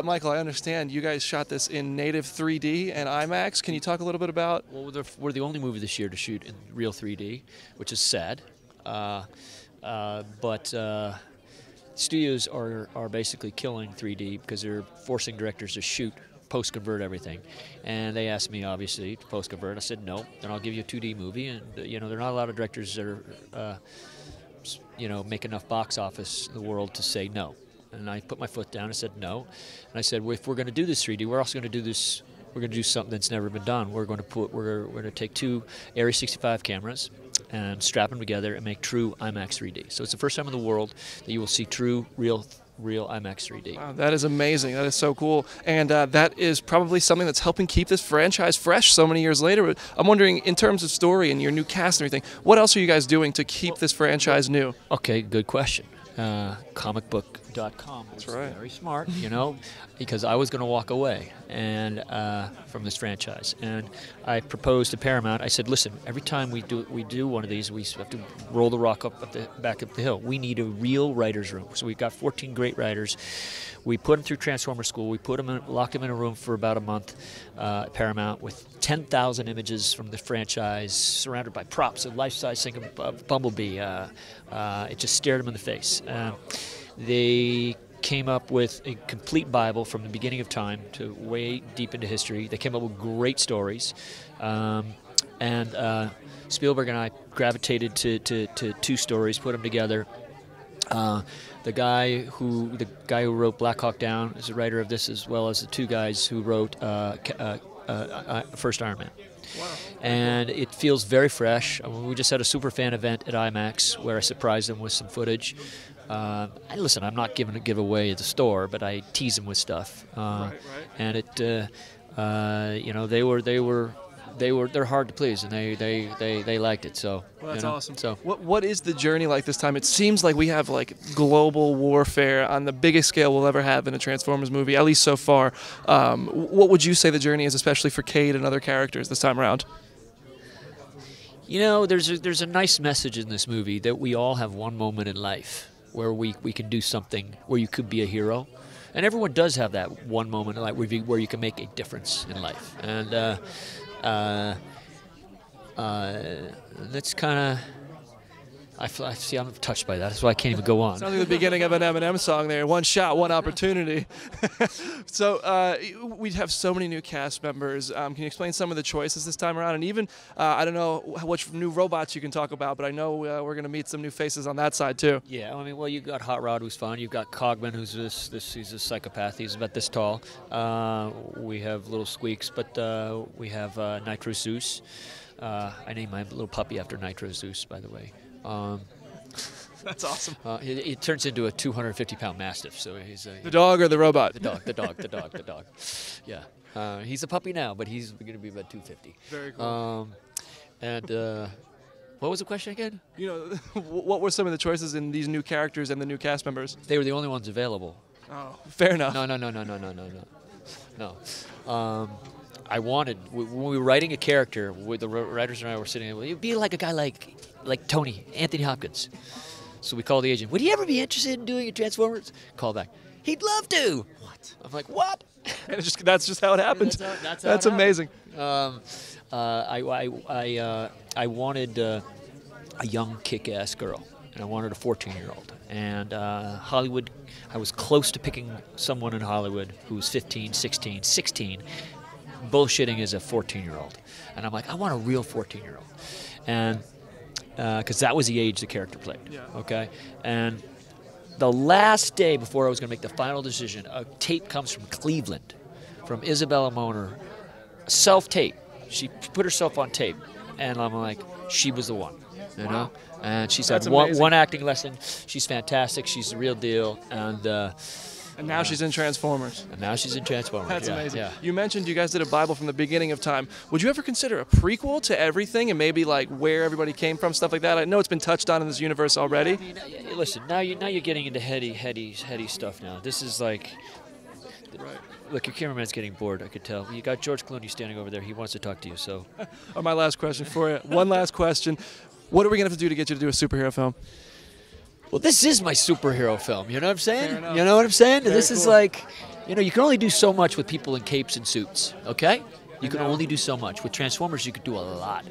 Michael, I understand you guys shot this in native 3D and IMAX. Can you talk a little bit about? Well, we're the only movie this year to shoot in real 3D, which is sad. But studios are basically killing 3D because they're forcing directors to shoot, post-convert everything. And they asked me, obviously, to post-convert. I said, no, then I'll give you a 2D movie. And, you know, there are not a lot of directors that are, you know, make enough box office in the world to say no. And I put my foot down and said no. And I said, well, if we're going to do this 3D, we're also going to do this. We're going to do something that's never been done. We're going to take 2 Area 65 cameras and strap them together and make true IMAX 3D. So it's the first time in the world that you will see true, real IMAX 3D. Wow, that is amazing. That is so cool. And that is probably something that's helping keep this franchise fresh so many years later. But I'm wondering, in terms of story and your new cast and everything, what else are you guys doing to keep this franchise new? Okay, good question. Comicbook.com was very smart, you know, because I was going to walk away and from this franchise, and I proposed to Paramount. I said, "Listen, every time we do one of these, we have to roll the rock back up the hill. We need a real writers' room." So we've got 14 great writers. We put them through Transformer School. We locked them in a room for about a month at Paramount with 10,000 images from the franchise, surrounded by props, a life-size thing of Bumblebee. It just stared them in the face. They came up with a complete Bible from the beginning of time to way deep into history. They came up with great stories. And Spielberg and I gravitated to 2 stories, put them together. The guy who wrote Black Hawk Down is a writer of this, as well as the 2 guys who wrote First Iron Man. Wow. And it feels very fresh. I mean, we just had a super fan event at IMAX where I surprised them with some footage. Listen, I'm not giving a giveaway at the store, but I tease them with stuff. And it, you know, they're hard to please, and they liked it. So well, that's you know, awesome. So what is the journey like this time? It seems like we have like global warfare on the biggest scale we'll ever have in a Transformers movie, at least so far. What would you say the journey is, especially for Cade and other characters this time around? You know, there's a nice message in this movie that we all have one moment in life where we can do something, where you could be a hero. And everyone does have that one moment in life where you can make a difference in life. And that's kind of, I'm touched by that. That's why I can't even go on. Sounds like the beginning of an Eminem song there. One shot, one opportunity. So we have so many new cast members. Can you explain some of the choices this time around? And even, I don't know which new robots you can talk about, but I know we're going to meet some new faces on that side too. Yeah, I mean, well, you've got Hot Rod, who's fun. You've got Cogman, who's he's a psychopath. He's about this tall. We have Little Squeaks, but we have Nitro Zeus. I named my little puppy after Nitro Zeus, by the way. That's awesome. It turns into a 250-pound mastiff. So he's the dog or the robot? The dog. Yeah, he's a puppy now, but he's going to be about 250. Very cool. What was the question again? You know, what were some of the choices in these new characters and the new cast members? They were the only ones available. Oh, fair enough. No. I wanted, when we were writing a character, with the writers and I were sitting there, well, you'd be like a guy like Tony, Anthony Hopkins. So we called the agent, would he ever be interested in doing a Transformers? Call back, he'd love to. What? I'm like, what? And that's just how it happened. That's amazing. I wanted a young kick-ass girl, and I wanted a 14-year-old. And Hollywood, I was close to picking someone in Hollywood who was 15, 16, bullshitting as a 14-year-old. And I'm like, I want a real 14-year-old. And because that was the age the character played. Yeah. Okay? And the last day before I was going to make the final decision, a tape comes from Cleveland, from Isabella Moner, self-tape. She put herself on tape. And I'm like, she was the one, you know? And she's had one acting lesson. She's fantastic. She's the real deal. And now she's in Transformers. That's amazing. Yeah. You mentioned you guys did a Bible from the beginning of time. Would you ever consider a prequel to everything and maybe like where everybody came from, stuff like that? I know it's been touched on in this universe already. I mean, listen, now you're getting into heady stuff now. This is like, look, your cameraman's getting bored, I could tell. You got George Clooney standing over there. He wants to talk to you, so. My last question for you. One last question. What are we going to have to do to get you to do a superhero film? Well, this is my superhero film. You know what I'm saying? Fair enough. You know what I'm saying? Very This is cool. like, You know, you can only do so much with people in capes and suits, okay? You can know. only do so much. With Transformers, you could do a lot.